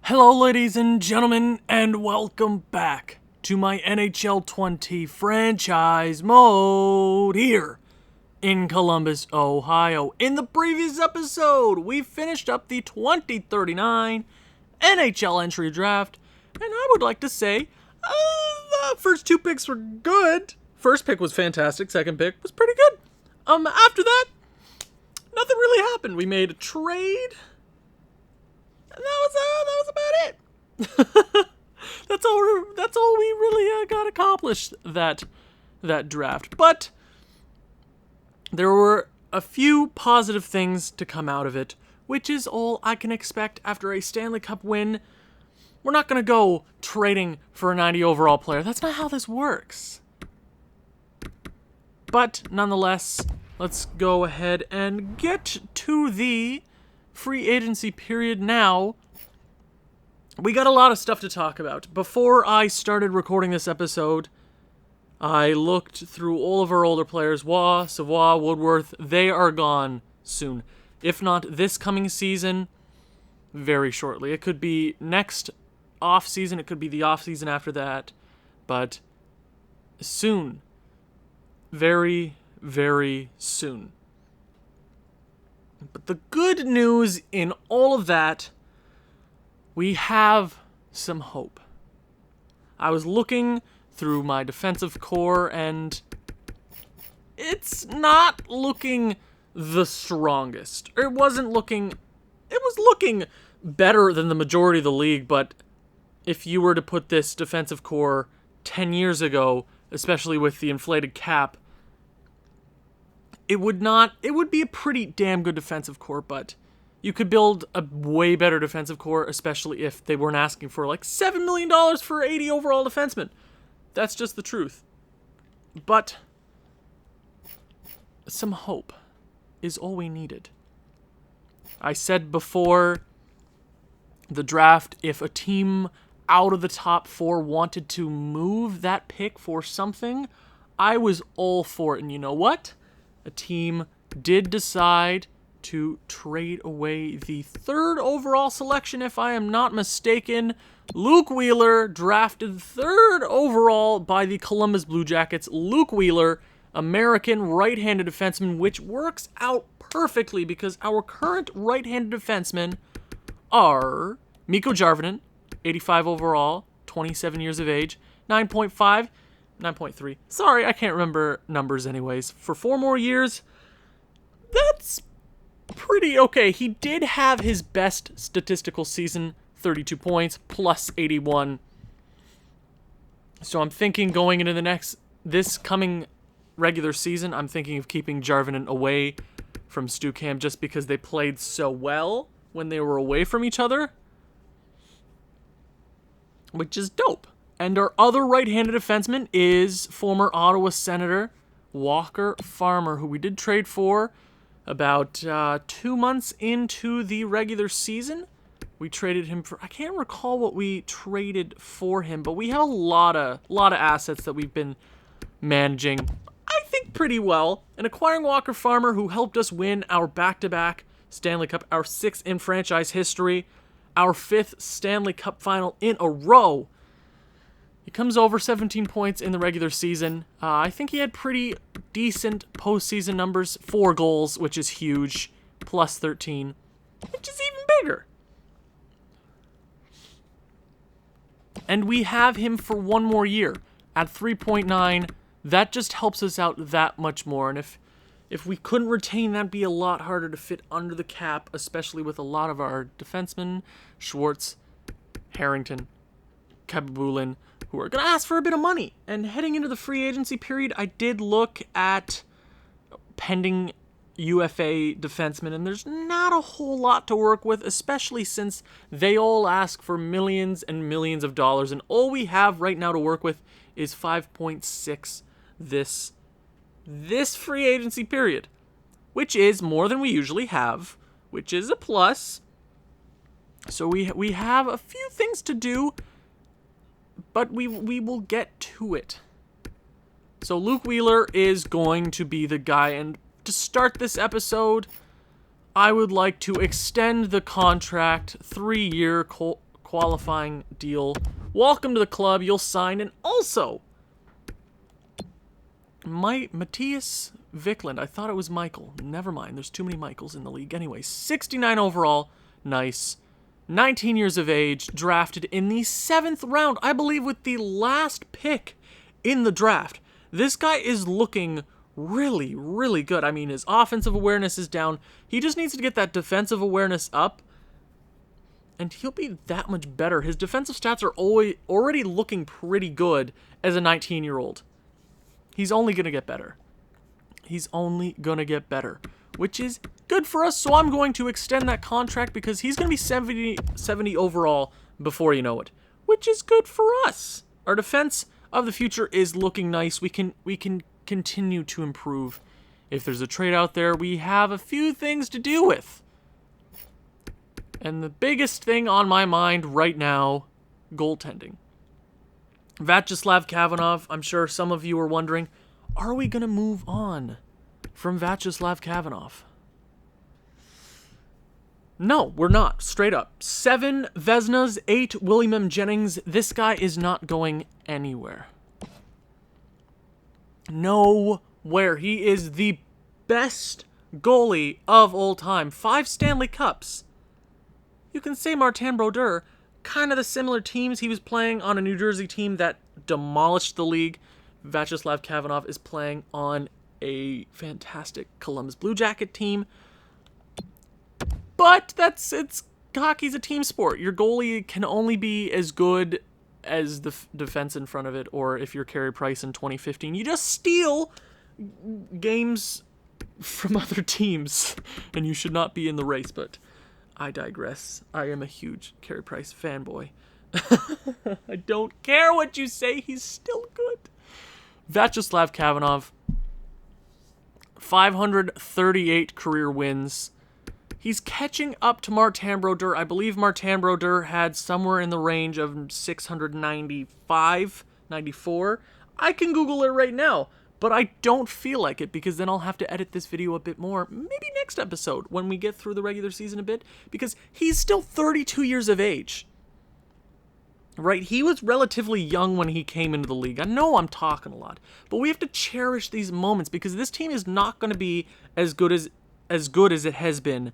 Hello, ladies and gentlemen, and welcome back to my NHL 20 franchise mode here in Columbus, Ohio. In the previous episode, we finished up the 2039 NHL entry draft, and I would like to say the first two picks were good. First pick was fantastic, second pick was pretty good. After that, nothing really happened. We made a trade. And that was about it. That's all we really got accomplished that draft. But there were a few positive things to come out of it, which is all I can expect after a Stanley Cup win. We're not going to go trading for a 90 overall player. That's not how this works. But nonetheless, let's go ahead and get to the free agency period now. We got a lot of stuff to talk about. Before I started recording this episode, I looked through all of our older players. Waugh, Savoie, Woodworth. They are gone soon. If not this coming season, very shortly. It could be next off season. It could be the off season after that. But soon. Very, very soon. But the good news in all of that, we have some hope. I was looking through my defensive core, and it's not looking the strongest. It was looking better than the majority of the league, but if you were to put this defensive core 10 years ago, especially with the inflated cap, it would be a pretty damn good defensive core, but you could build a way better defensive core, especially if they weren't asking for like $7 million for 80 overall defensemen. That's just the truth. But some hope is all we needed. I said before the draft, if a team out of the top four wanted to move that pick for something, I was all for it. And you know what? A team did decide to trade away the third overall selection, if I am not mistaken. Luke Wheeler, drafted third overall by the Columbus Blue Jackets. Luke Wheeler, American right-handed defenseman, which works out perfectly because our current right-handed defensemen are Mikko Jarvinen, 85 overall, 27 years of age, 9.3. Sorry, I can't remember numbers anyways. For 4 more years, that's pretty okay. He did have his best statistical season, 32 points, plus 81. So I'm thinking going into this coming regular season, I'm thinking of keeping Jarvinen away from Stucam just because they played so well when they were away from each other, which is dope. And our other right-handed defenseman is former Ottawa Senator Walker Farmer, who we did trade for about 2 months into the regular season. We traded him for, I can't recall what we traded for him, but we have a lot of assets that we've been managing, I think, pretty well. And acquiring Walker Farmer, who helped us win our back-to-back Stanley Cup, our 6th in franchise history, our 5th Stanley Cup final in a row. He comes over 17 points in the regular season. I think he had pretty decent postseason numbers. 4 goals, which is huge. Plus 13, which is even bigger. And we have him for 1 more year at 3.9. That just helps us out that much more. And if we couldn't retain, that'd be a lot harder to fit under the cap, especially with a lot of our defensemen, Schwartz, Harrington, Kabulin, who are going to ask for a bit of money. And heading into the free agency period, I did look at pending UFA defensemen, and there's not a whole lot to work with, especially since they all ask for millions and millions of dollars, and all we have right now to work with is 5.6 this free agency period, which is more than we usually have, which is a plus. So we have a few things to do, but we will get to it. So Luke Wheeler is going to be the guy, and to start this episode, I would like to extend the contract, 3-year qualifying deal. Welcome to the club. You'll sign. And also, Matthias Vikland. I thought it was Michael. Never mind. There's too many Michaels in the league. Anyway, 69 overall. Nice. 19 years of age. Drafted in the 7th round. I believe with the last pick in the draft. This guy is looking really, really good. I mean, his offensive awareness is down. He just needs to get that defensive awareness up. And he'll be that much better. His defensive stats are already looking pretty good as a 19-year-old. He's only going to get better. He's only going to get better, which is good for us. So I'm going to extend that contract because he's going to be 70 overall before you know it, which is good for us. Our defense of the future is looking nice. We can continue to improve. If there's a trade out there, we have a few things to deal with. And the biggest thing on my mind right now, goaltending. Vyacheslav Kavanov, I'm sure some of you are wondering, are we going to move on from Vyacheslav Kavanov? No, we're not. Straight up. 7 Vezinas, 8 William M. Jennings. This guy is not going anywhere. Nowhere. He is the best goalie of all time. 5 Stanley Cups. You can say Martin Brodeur, kind of the similar teams. He was playing on a New Jersey team that demolished the league. Vyacheslav Kavanov is playing on a fantastic Columbus Blue Jacket team. But hockey's a team sport. Your goalie can only be as good as the defense in front of it, or if you're Carey Price in 2015, you just steal games from other teams, and you should not be in the race, but I digress. I am a huge Carey Price fanboy. I don't care what you say, he's still good. Vyacheslav Kavanov, 538 career wins. He's catching up to Martin Brodeur. I believe Martin Brodeur had somewhere in the range of 695, 94. I can Google it right now, but I don't feel like it because then I'll have to edit this video a bit more. Maybe next episode when we get through the regular season a bit, because he's still 32 years of age. Right? He was relatively young when he came into the league. I know I'm talking a lot, but we have to cherish these moments because this team is not going to be as good as it has been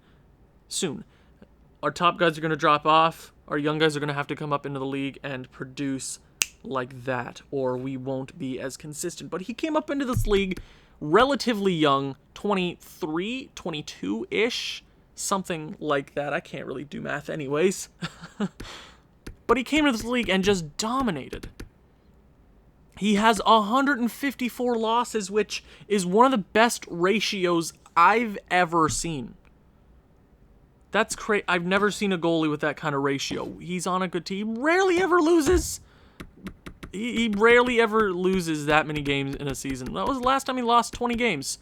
soon. Our top guys are going to drop off. Our young guys are going to have to come up into the league and produce like that, or we won't be as consistent. But he came up into this league relatively young, 23, 22-ish, something like that. I can't really do math anyways. But he came into this league and just dominated. He has 154 losses, which is one of the best ratios I've ever seen. That's crazy. I've never seen a goalie with that kind of ratio. He's on a good team. Rarely ever loses. He rarely ever loses that many games in a season. That was the last time he lost 20 games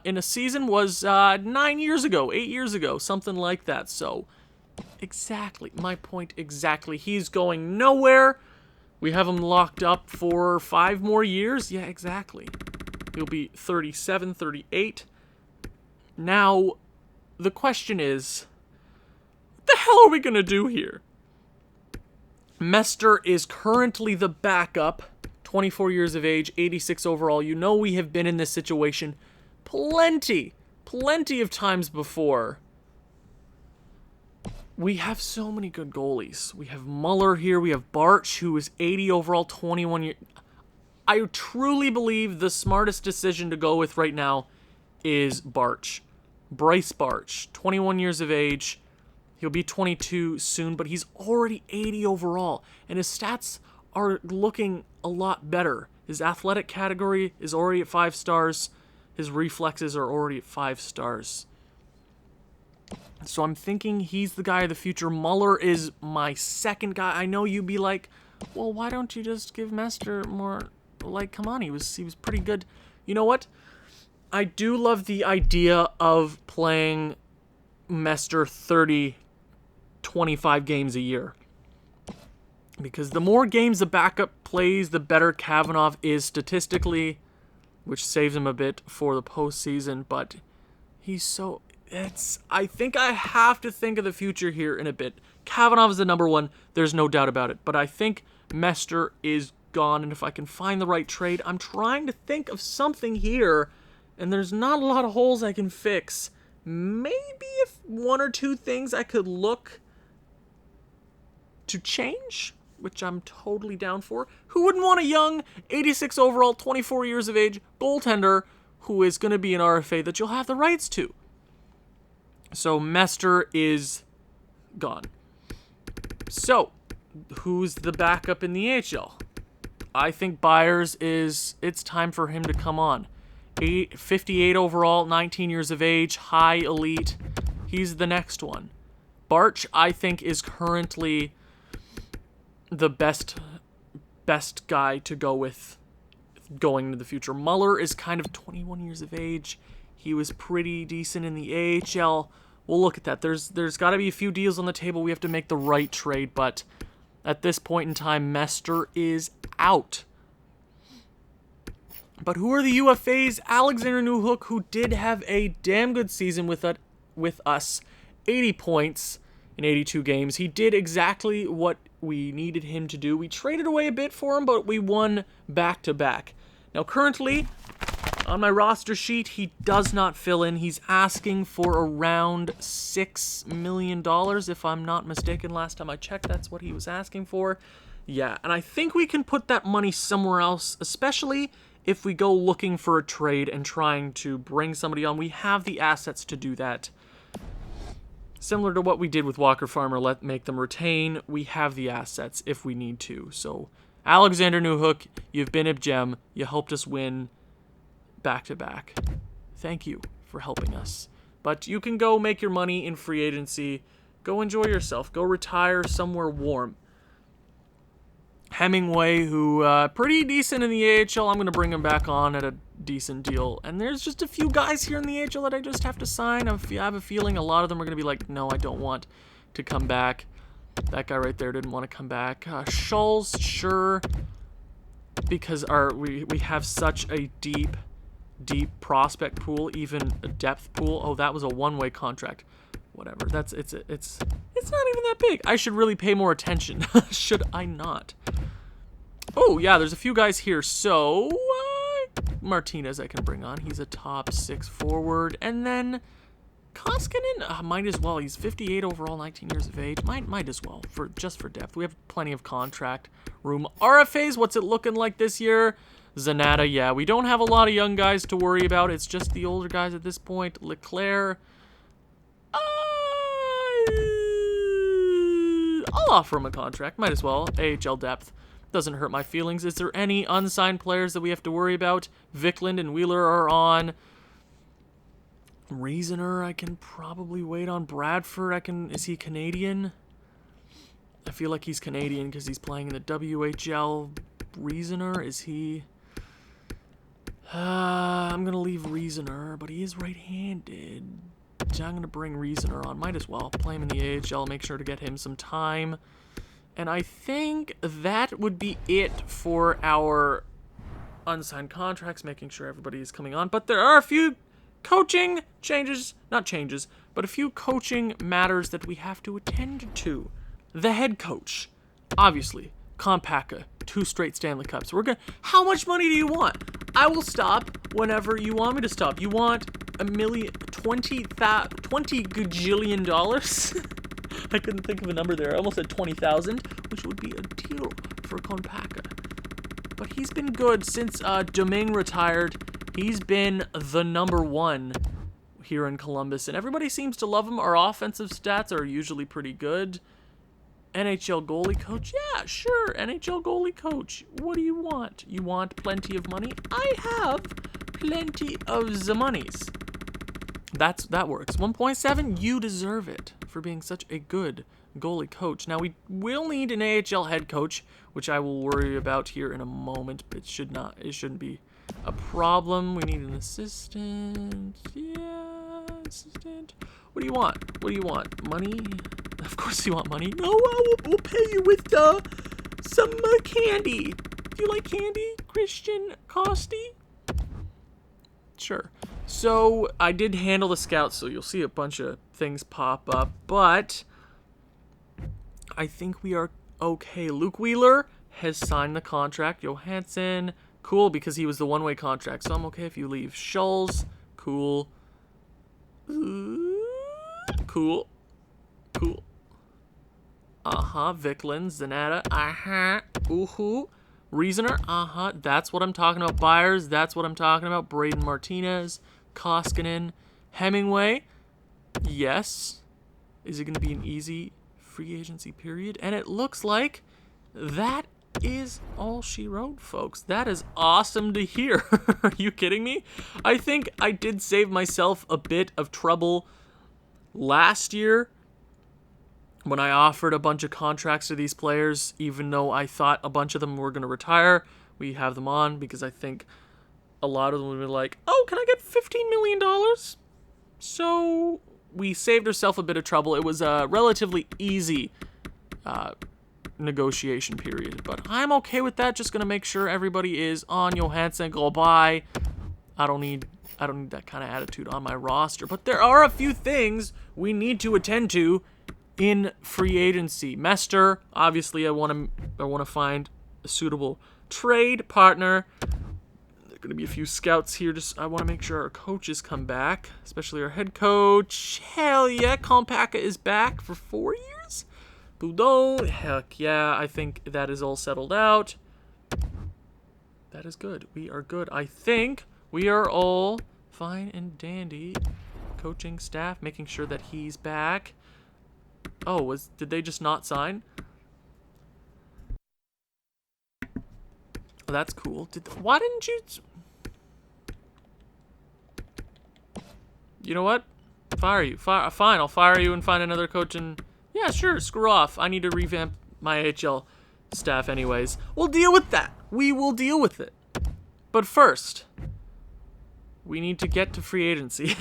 in a season was 9 years ago, 8 years ago, something like that. So, exactly. My point exactly. He's going nowhere. We have him locked up for 5 more years. Yeah, exactly. He'll be 37, 38. Now, the question is, what the hell are we going to do here? Mester is currently the backup, 24 years of age, 86 overall. You know we have been in this situation plenty of times before. We have so many good goalies. We have Muller here. We have Barch, who is 80 overall, 21 years. I truly believe the smartest decision to go with right now is Barch. Bryce Barch, 21 years of age. He'll be 22 soon, but he's already 80 overall, and his stats are looking a lot better. His athletic category is already at 5 stars. His reflexes are already at 5 stars. So I'm thinking he's the guy of the future. Muller is my second guy. I know you'd be like, well, why don't you just give Mester more? Like, come on, he was pretty good. You know what? I do love the idea of playing Mester 25 games a year. Because the more games the backup plays, the better Kavanov is statistically, which saves him a bit for the postseason, but he's so... I think I have to think of the future here in a bit. Kavanagh is the number one. There's no doubt about it. But I think Mester is gone, and if I can find the right trade, I'm trying to think of something here, and there's not a lot of holes I can fix. Maybe if one or two things I could look to change, which I'm totally down for. Who wouldn't want a young 86 overall, 24 years of age goaltender who is going to be an RFA that you'll have the rights to? So Mester is gone. So who's the backup in the AHL? I think Byers it's time for him to come on. 58 overall, 19 years of age, high elite. He's the next one. Barch, I think, is currently the best guy to go with going into the future. Muller is kind of 21 years of age. He was pretty decent in the AHL. We'll look at that. There's got to be a few deals on the table. We have to make the right trade, but at this point in time, Mester is out. But who are the UFAs? Alexander Newhook, who did have a damn good season with us. 80 points in 82 games. He did exactly what we needed him to do. We traded away a bit for him, but we won back-to-back. Now, currently, on my roster sheet, he does not fill in. He's asking for around $6 million, if I'm not mistaken. Last time I checked, that's what he was asking for. Yeah, and I think we can put that money somewhere else, especially if we go looking for a trade and trying to bring somebody on. We have the assets to do that. Similar to what we did with Walker Farmer, make them retain. We have the assets if we need to. So, Alexander Newhook, you've been a gem. You helped us win back-to-back. Thank you for helping us. But you can go make your money in free agency. Go enjoy yourself. Go retire somewhere warm. Hemingway, who pretty decent in the AHL. I'm going to bring him back on at a decent deal. And there's just a few guys here in the AHL that I just have to sign. I have a feeling a lot of them are going to be like, no, I don't want to come back. That guy right there didn't want to come back. Schultz, sure, because we have such a deep prospect pool, even a depth pool. Oh, that was a one-way contract. Whatever. It's not even that big. I should really pay more attention. Should I not? Oh, yeah, there's a few guys here. So, Martinez I can bring on. He's a top 6 forward. And then Koskinen, might as well. He's 58 overall, 19 years of age. Might as well, just for depth. We have plenty of contract room. RFAs, what's it looking like this year? Zanata, yeah. We don't have a lot of young guys to worry about. It's just the older guys at this point. Leclerc. I'll offer him a contract. Might as well. AHL depth. Doesn't hurt my feelings. Is there any unsigned players that we have to worry about? Vikland and Wheeler are on. Reasoner, I can probably wait on. Bradford, is he Canadian? I feel like he's Canadian because he's playing in the WHL. Reasoner, is he? I'm going to leave Reasoner, but he is right-handed. I'm going to bring Reasoner on. Might as well. Play him in the AHL. Make sure to get him some time. And I think that would be it for our unsigned contracts, making sure everybody is coming on. But there are a few coaching changes, not changes, but a few coaching matters that we have to attend to. The head coach, obviously, Kompaka, 2 straight Stanley Cups. How much money do you want? I will stop whenever you want me to stop. You want $20 gajillion dollars? I couldn't think of a number there. I almost said 20,000, which would be a deal for Kompaka. But he's been good since Domingue retired. He's been the number 1 here in Columbus, and everybody seems to love him. Our offensive stats are usually pretty good. NHL goalie coach? Yeah, sure, NHL goalie coach. What do you want? You want plenty of money? I have plenty of the monies. That works. 1.7, you deserve it for being such a good goalie coach. Now, we will need an AHL head coach, which I will worry about here in a moment, but it shouldn't be a problem. We need an assistant. Yeah, assistant. What do you want? What do you want? Money? Of course you want money. No, we'll pay you with some candy. Do you like candy, Christian Costi? Sure. So, I did handle the scouts, so you'll see a bunch of things pop up, but I think we are okay. Luke Wheeler has signed the contract. Johansson, cool, because he was the one-way contract, so I'm okay if you leave. Schultz, cool. Cool. Cool. Viklin, Zanata, ooh-hoo. Reasoner, that's what I'm talking about. Byers, that's what I'm talking about. Braden Martinez, Koskinen, Hemingway, yes. Is it going to be an easy free agency period? And it looks like that is all she wrote, folks. That is awesome to hear. Are you kidding me? I think I did save myself a bit of trouble last year when I offered a bunch of contracts to these players, even though I thought a bunch of them were going to retire. We have them on because I think a lot of them would be like, oh, can I get $15 million? So we saved ourselves a bit of trouble. It was a relatively easy negotiation period, but I'm okay with that. Just going to make sure everybody is on Johansson, go by. I don't need that kind of attitude on my roster, but there are a few things we need to attend to in free agency. Mester, obviously, I want to find a suitable trade partner. There are going to be a few scouts here. I want to make sure our coaches come back, especially our head coach. Hell yeah, Kompaka is back for 4 years. Boudon, heck yeah, I think that is all settled out. That is good. We are good. I think we are all fine and dandy. Coaching staff, making sure that he's back. Oh, did they just not sign? Oh, that's cool. Why didn't you... You know what? Fire you. Fine, I'll fire you and find another coach and... Yeah, sure, screw off. I need to revamp my AHL staff anyways. We'll deal with that. We will deal with it. But first, we need to get to free agency.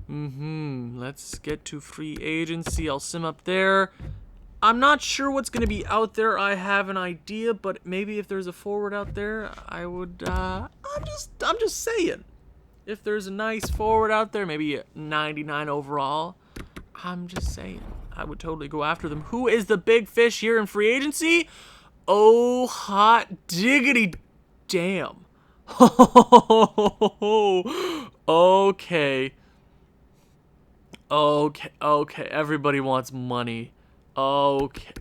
Let's get to free agency. I'll sim up there. I'm not sure what's going to be out there. I have an idea, but maybe if there's a forward out there, I would, I'm just saying. If there's a nice forward out there, maybe a 99 overall, I'm just saying. I would totally go after them. Who is the big fish here in free agency? Oh, hot diggity damn. Okay. Okay. Everybody wants money. Okay.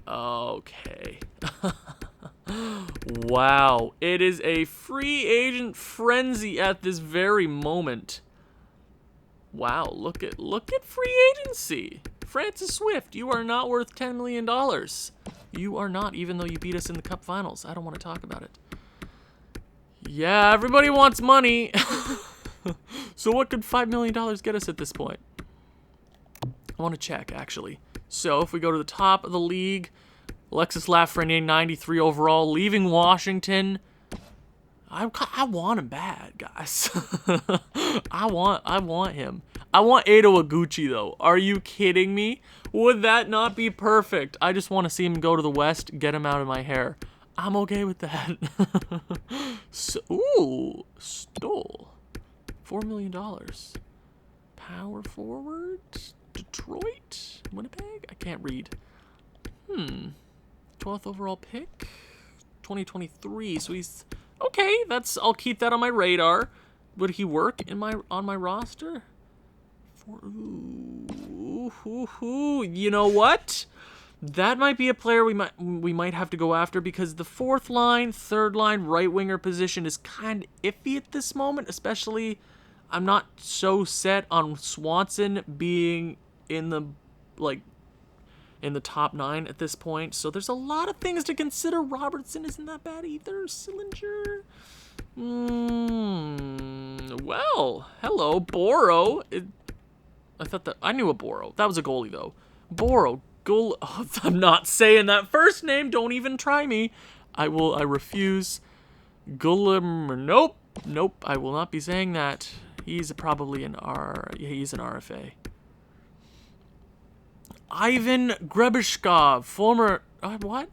Wow. It is a free agent frenzy at this very moment. Wow, look at free agency. Francis Swift, you are not worth $10 million. You are not, even though you beat us in the Cup Finals. I don't want to talk about it. Yeah, everybody wants money. So what could $5 million get us at this point? I want to check, actually. So if we go to the top of the league, Alexis Lafreniere, 93 overall, leaving Washington. I want him bad, guys. I want him. I want Edo Iguchi, though. Are you kidding me? Would that not be perfect? I just want to see him go to the West, get him out of my hair. I'm okay with that. Stoll. $4 million. Power forward. Detroit? Winnipeg? I can't read. 12th overall pick. 2023. So he's... Okay, I'll keep that on my radar. Would he work on my roster? You know what? That might be a player we might have to go after, because the fourth line, third line, right winger position is kind of iffy at this moment. Especially, I'm not so set on Swanson being in the top 9 at this point. So there's a lot of things to consider. Robertson isn't that bad either. Sillinger. Well, hello, Boro. I knew a Boro. That was a goalie, though. Boro. I'm not saying that first name. Don't even try me. I refuse. Nope. I will not be saying that. He's probably he's an RFA. Ivan Grebishkov, former... what?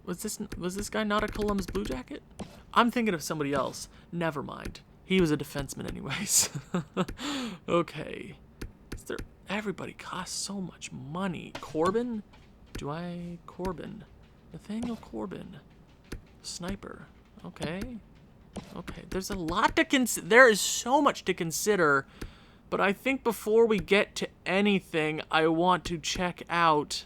Was this guy not a Columbus Blue Jacket? I'm thinking of somebody else. Never mind. He was a defenseman anyways. Okay. Everybody costs so much money. Corbin? Corbin. Nathaniel Corbin. Sniper. Okay. Okay. There's a lot to consider. There is so much to consider. But I think before we get to anything, I want to check out...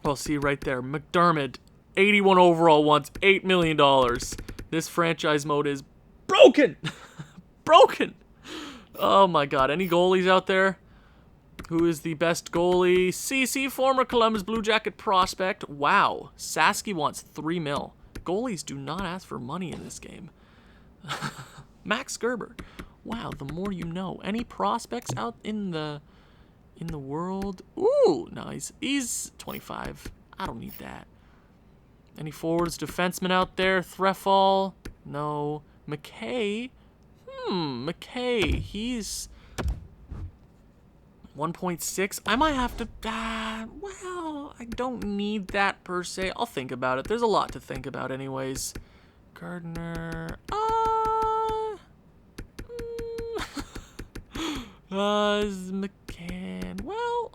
Well, see right there. McDermott. 81 overall wants $8 million. This franchise mode is broken. Broken. Oh my god. Any goalies out there? Who is the best goalie? CC, former Columbus Blue Jacket prospect. Wow. Sasky wants $3 million. Goalies do not ask for money in this game. Max Gerber. Wow, the more you know. Any prospects out in the world? Ooh, nice. He's 25. I don't need that. Any forwards, defensemen out there? Threfall? No. McKay? McKay. He's 1.6. I might have to... well, I don't need that per se. I'll think about it. There's a lot to think about anyways. Gardner... McCann... Well...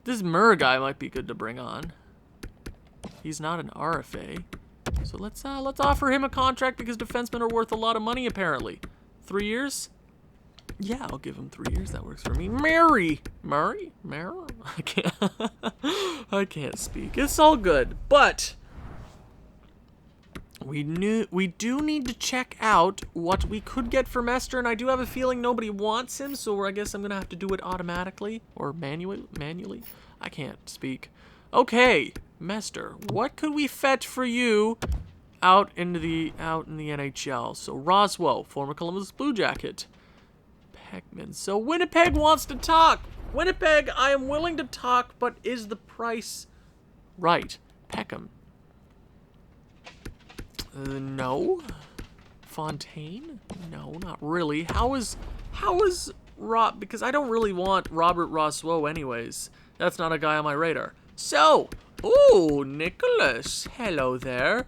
This Murr guy might be good to bring on. He's not an RFA. So let's offer him a contract because defensemen are worth a lot of money apparently. 3 years? Yeah, I'll give him 3 years. That works for me. Murray? I can't. I can't speak. It's all good, but we do need to check out what we could get for Mester, and I do have a feeling nobody wants him, so I guess I'm gonna have to do it automatically or manually. I can't speak. Okay, Mester, what could we fetch for you out in the NHL? So Roswell, former Columbus Blue Jacket. Peckman. So Winnipeg wants to talk. Winnipeg, I am willing to talk, but is the price right? Peckham. No. Fontaine? No, not really. How is Rob? Because I don't really want Robert Roswell anyways. That's not a guy on my radar. So, ooh, Nicholas. Hello there.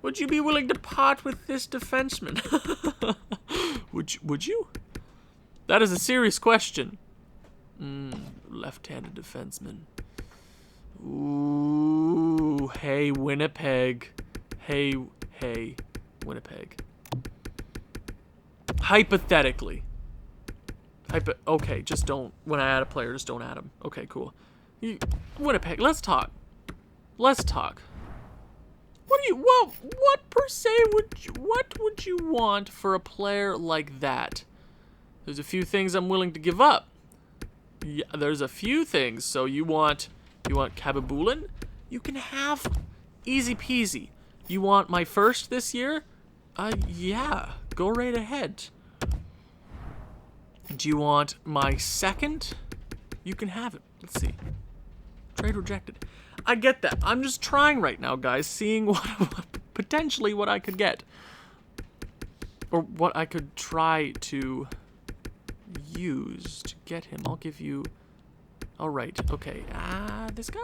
Would you be willing to part with this defenseman? Would you? That is a serious question. Left-handed defenseman. Ooh, hey, Winnipeg. Hey, Winnipeg. Hypothetically. Okay, just don't, when I add a player, just don't add him. Okay, cool. Winnipeg, let's talk. What per se what would you want for a player like that? There's a few things I'm willing to give up. Yeah, there's a few things. So you want Kababulin? You can have easy peasy. You want my first this year? Yeah, go right ahead. Do you want my second? You can have it. Let's see. Trade rejected. I get that. I'm just trying right now, guys, seeing potentially what I could get. Or what I could try to use to get him. I'll give you... Alright, okay. This guy?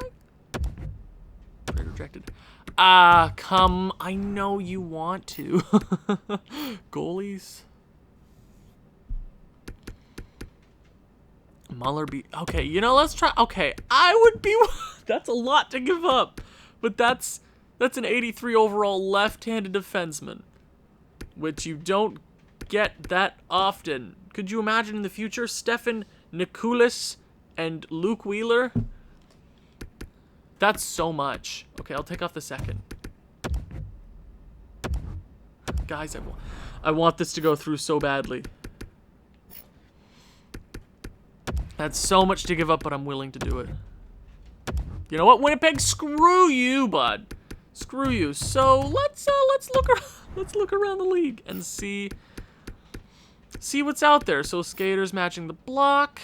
Trade rejected. Come. I know you want to. Goalies? Muller be... Okay, you know, let's try... Okay, I would be... That's a lot to give up. But that's an 83 overall left-handed defenseman. Which you don't get that often. Could you imagine in the future Stefan Nikulis and Luke Wheeler? That's so much. Okay, I'll take off the second. Guys, I want this to go through so badly. That's so much to give up, but I'm willing to do it. You know what, Winnipeg? Screw you, bud. Screw you. So let's look around the league and see what's out there. So skaters matching the block.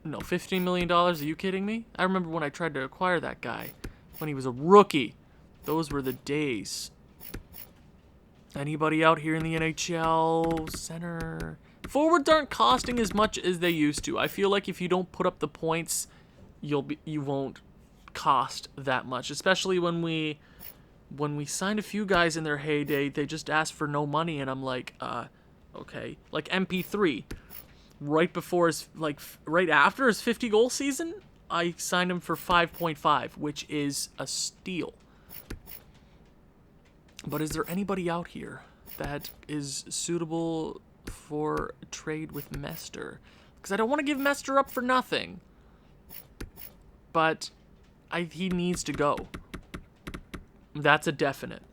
No, $15 million. Are you kidding me? I remember when I tried to acquire that guy when he was a rookie. Those were the days. Anybody out here in the NHL? Center. Forwards aren't costing as much as they used to. I feel like if you don't put up the points, you won't cost that much. Especially when we signed a few guys in their heyday, they just asked for no money, and I'm like, okay. Like MP3. right before his, right after his 50-goal season, I signed him for 5.5, which is a steal. But is there anybody out here that is suitable for trade with Mester? Because I don't want to give Mester up for nothing. But he needs to go. That's a definite.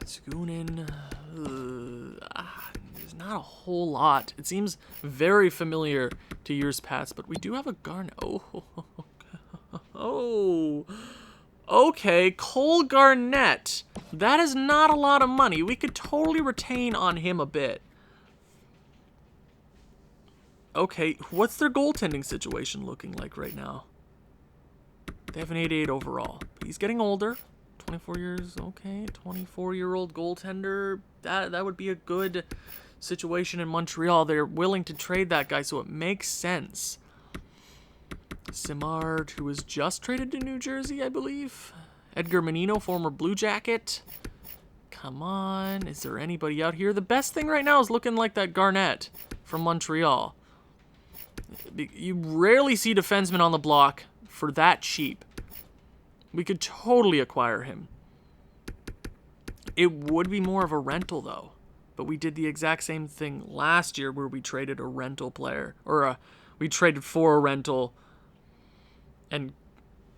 Schoonen. There's not a whole lot. It seems very familiar to years past, but we do have a Garnett. Oh. Okay, Cole Garnett. That is not a lot of money. We could totally retain on him a bit. Okay, what's their goaltending situation looking like right now? They have an 88 overall. He's getting older. 24 years, okay. 24-year-old goaltender. That would be a good situation in Montreal. They're willing to trade that guy, so it makes sense. Simard, who was just traded to New Jersey, I believe. Edgar Menino, former Blue Jacket. Come on, is there anybody out here? The best thing right now is looking like that Garnett from Montreal. You rarely see defensemen on the block for that cheap. We could totally acquire him. It would be more of a rental, though. But we did the exact same thing last year where we traded a rental player. We traded for a rental and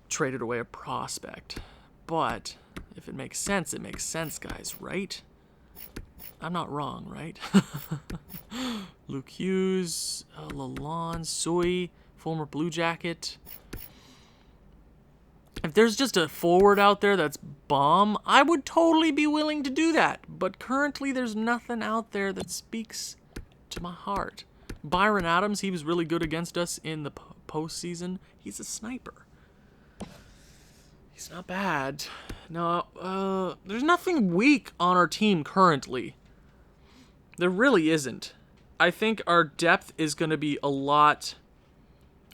traded away a prospect. But if it makes sense, guys, right? I'm not wrong, right? Luke Hughes, Lalonde, Sui, former Blue Jacket. If there's just a forward out there that's bomb, I would totally be willing to do that. But currently, there's nothing out there that speaks to my heart. Byron Adams, he was really good against us in the postseason. He's a sniper. He's not bad. No, there's nothing weak on our team currently. There really isn't. I think our depth is going to be a lot,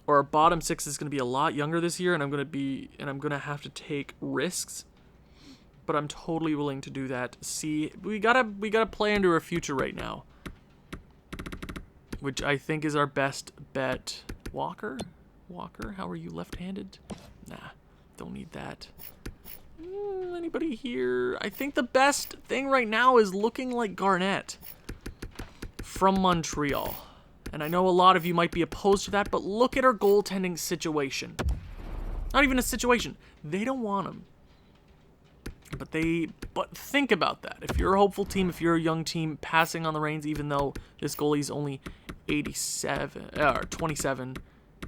or our bottom six is going to be a lot younger this year, and I'm going to have to take risks. But I'm totally willing to do that. See, we gotta play into our future right now, which I think is our best bet. Walker, how are you left-handed? Nah, don't need that. Anybody here? I think the best thing right now is looking like Garnett from Montreal. And I know a lot of you might be opposed to that, but look at our goaltending situation. Not even a situation. They don't want him. But think about that. If you're a hopeful team, if you're a young team passing on the reins, even though this goalie's only 27,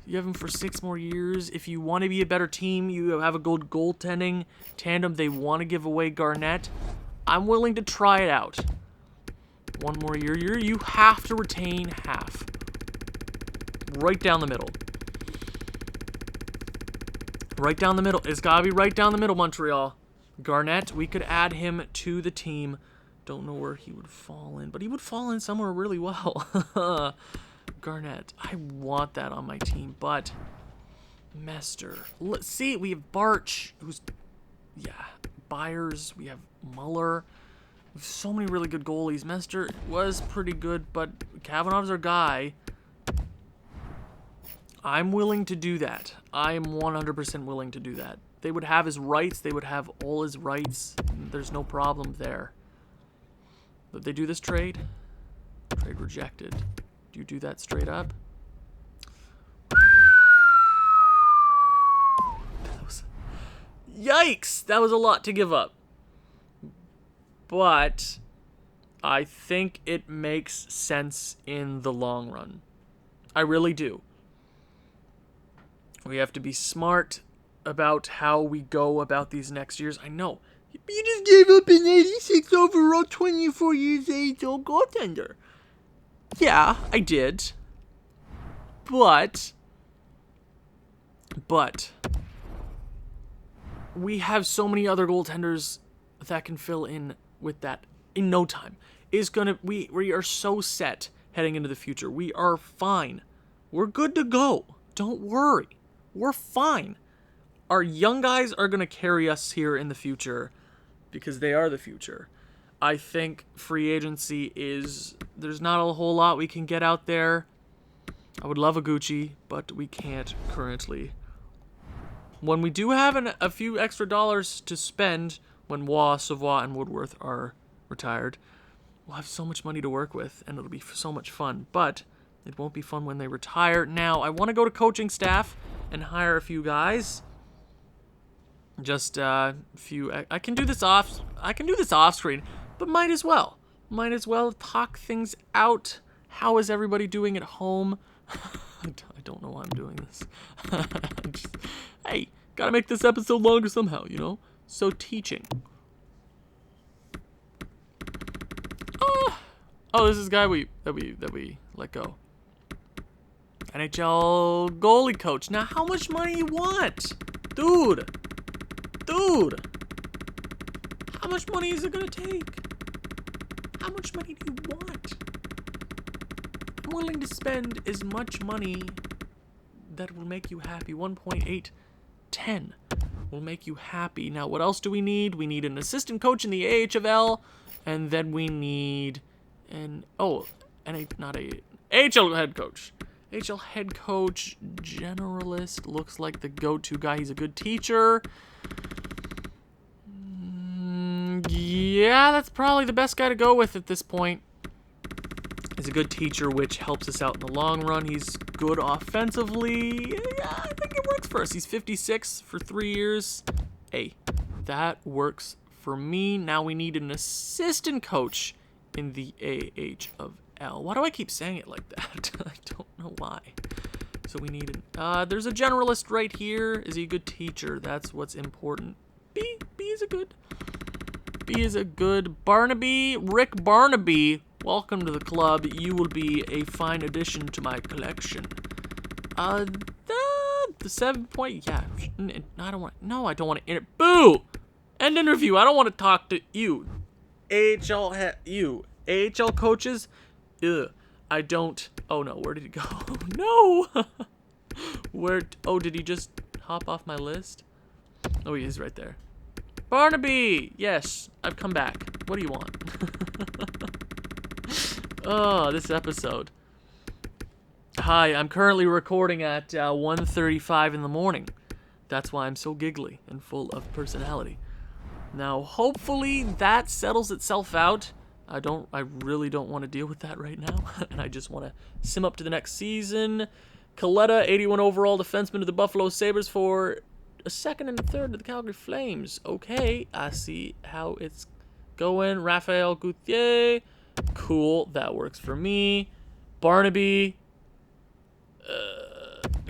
you have him for 6 more years. If you want to be a better team, you have a good goaltending tandem, they want to give away Garnett, I'm willing to try it out. 1 more year. You have to retain half. Right down the middle. Right down the middle. It's got to be right down the middle, Montreal. Garnett, we could add him to the team. Don't know where he would fall in, but he would fall in somewhere really well. Garnett, I want that on my team, but Mester. Let's see, we have Barch, who's, Byers, we have Muller. We have so many really good goalies. Mester was pretty good, but Kavanaugh's our guy. I'm willing to do that. I am 100% willing to do that. They would have his rights. They would have all his rights. There's no problem there. But they do this trade? Trade rejected. Do you do that straight up? Yikes! That was a lot to give up. But I think it makes sense in the long run. I really do. We have to be smart about how we go about these next years. I know. You just gave up an 86 overall, 24 years old goaltender. Yeah, I did. But we have so many other goaltenders that can fill in with that in no time. We are so set heading into the future. We are fine. We're good to go. Don't worry. We're fine. Our young guys are going to carry us here in the future because they are the future. I think free agency there's not a whole lot we can get out there. I would love a Gucci, but we can't currently. When we do have a few extra dollars to spend, when Waugh, Savoy, and Woodworth are retired, we'll have so much money to work with, and it'll be so much fun. But it won't be fun when they retire. Now, I want to go to coaching staff and hire a few guys. Just a few. I can do this off screen, but might as well talk things out. How is everybody doing at home? I don't know why I'm doing this. Hey, gotta make this episode longer somehow, you know? So teaching. Oh, this is the guy that we let go. NHL goalie coach. Now, how much money you want? Dude. How much money is it gonna take? How much money do you want? I'm willing to spend as much money that will make you happy. 1.810 will make you happy. Now, what else do we need? We need an assistant coach in the AHL, and then we need AHL head coach. AHL head coach, generalist, looks like the go-to guy. He's a good teacher. Yeah, that's probably the best guy to go with at this point. He's a good teacher, which helps us out in the long run. He's good offensively. Yeah, I think it works for us. He's 56 for 3 years. Hey, that works for me. Now we need an assistant coach in the AHL. Why do I keep saying it like that? I don't know why. So we need there's a generalist right here. Is he a good teacher? That's what's important. B is a good Rick Barnaby. Welcome to the club. You will be a fine addition to my collection. The 7 point. Yeah, I don't want to. Boo! End interview. I don't want to talk to you. AHL coaches. Ugh. I don't. Oh no, where did he go? No. Where? Oh, did he just hop off my list? Oh, he is right there. Barnaby! Yes, I've come back. What do you want? Oh, this episode. Hi, I'm currently recording at 1:35 in the morning. That's why I'm so giggly and full of personality. Now, hopefully that settles itself out. I really don't want to deal with that right now. And I just want to sim up to the next season. Coletta, 81 overall defenseman of the Buffalo Sabres for a second and a third to the Calgary Flames. Okay, I see how it's going. Raphael Gauthier. Cool, that works for me. Barnaby.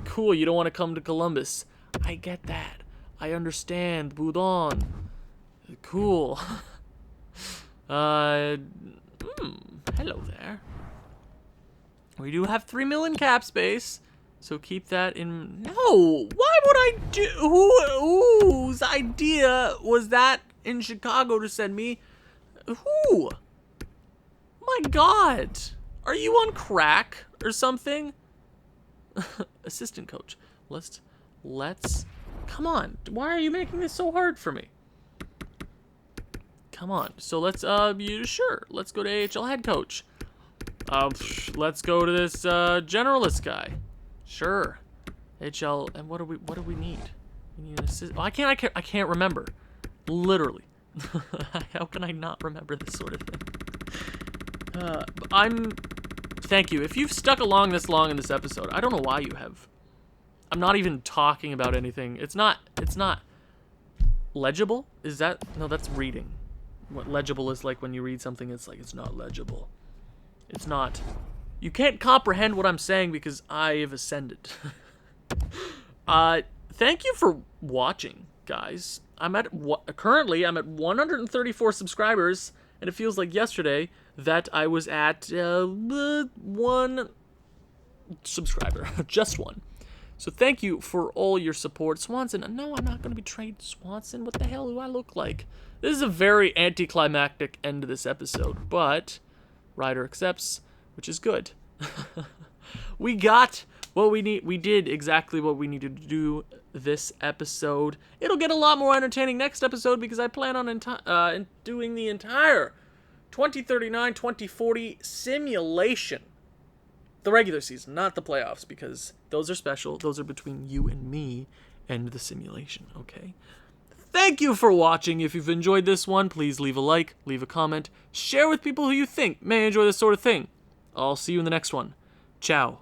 Cool, you don't want to come to Columbus. I get that. I understand. Boudon. Cool. Hello there. We do have 3 million cap space, so keep that in. No, why would I do? Whose idea was that in Chicago to send me? Who? My God, are you on crack or something? Assistant coach. Let's. Come on. Why are you making this so hard for me? Come on. So let's sure. Let's go to AHL head coach. Let's go to this generalist guy. Sure. AHL, and what do we need? We need an assist. Oh, I can't remember. Literally. How can I not remember this sort of thing? Thank you. If you've stuck along this long in this episode, I don't know why you have. I'm not even talking about anything. It's not legible. Is that? No, that's reading. What legible is like when you read something, it's like it's not legible. It's not. You can't comprehend what I'm saying because I have ascended. Thank you for watching, guys. Currently I'm at 134 subscribers, and it feels like yesterday that I was at 1 subscriber, just 1. So thank you for all your support. Swanson, no, I'm not going to betray Swanson. What the hell do I look like? This is a very anticlimactic end to this episode, but Ryder accepts, which is good. We got what we need. We did exactly what we needed to do this episode. It'll get a lot more entertaining next episode because I plan on doing the entire 2039, 2040 simulation. The regular season, not the playoffs, because those are special. Those are between you and me and the simulation, okay? Thank you for watching. If you've enjoyed this one, please leave a like, leave a comment, share with people who you think may enjoy this sort of thing. I'll see you in the next one. Ciao.